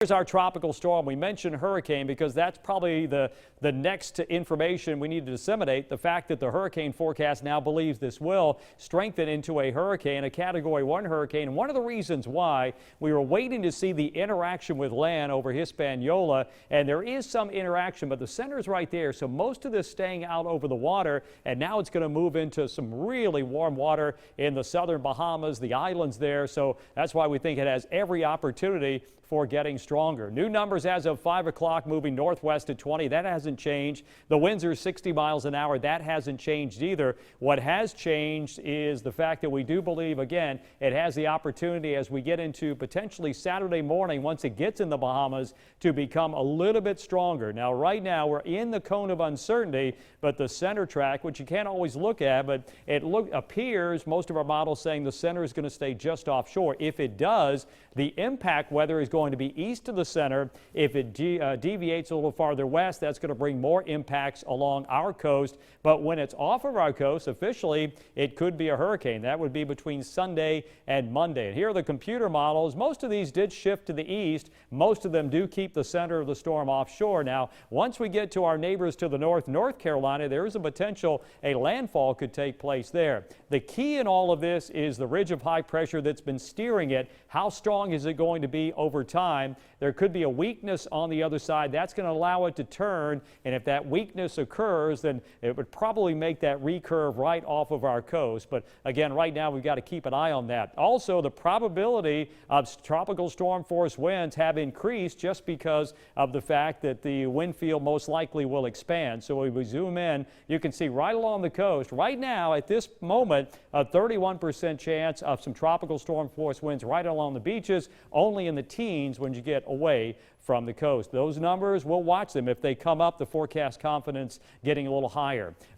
Here's our tropical storm. We mentioned hurricane because that's probably the next information we need to disseminate. The fact that the hurricane forecast now believes this will strengthen into a hurricane, a Category 1 hurricane. And one of the reasons why we were waiting to see the interaction with land over Hispaniola, and there is some interaction, but the center is right there. So most of this staying out over the water, and now it's going to move into some really warm water in the southern Bahamas, the islands there. So that's why we think it has every opportunity for getting stronger. New numbers as of 5 o'clock, moving northwest at 20. That hasn't changed. The winds are 60 miles an hour. That hasn't changed either. What has changed is the fact that we do believe, again, it has the opportunity as we get into potentially Saturday morning, once it gets in the Bahamas, to become a little bit stronger. Now, right now, we're in the cone of uncertainty, but the center track, which you can't always look at, but it appears, most of our models saying the center is going to stay just offshore. If it does, the impact weather is going to be east of the center. If it deviates a little farther west, that's going to bring more impacts along our coast. But when it's off of our coast, officially, it could be a hurricane. That would be between Sunday and Monday. And here are the computer models. Most of these did shift to the east. Most of them do keep the center of the storm offshore. Now, once we get to our neighbors to the north, North Carolina, there is a potential a landfall could take place there. The key in all of this is the ridge of high pressure that's been steering it. How strong is it going to be over time? There could be a weakness on the other side. That's going to allow it to turn, and if that weakness occurs, then it would probably make that recurve right off of our coast. But again, right now we've got to keep an eye on that. Also, the probability of tropical storm force winds have increased just because of the fact that the wind field most likely will expand. So when we zoom in, you can see right along the coast right now at this moment a 31% chance of some tropical storm force winds right along the beaches, only in the teens when you get away from the coast. Those numbers, we'll watch them. If they come up, the forecast confidence getting a little higher.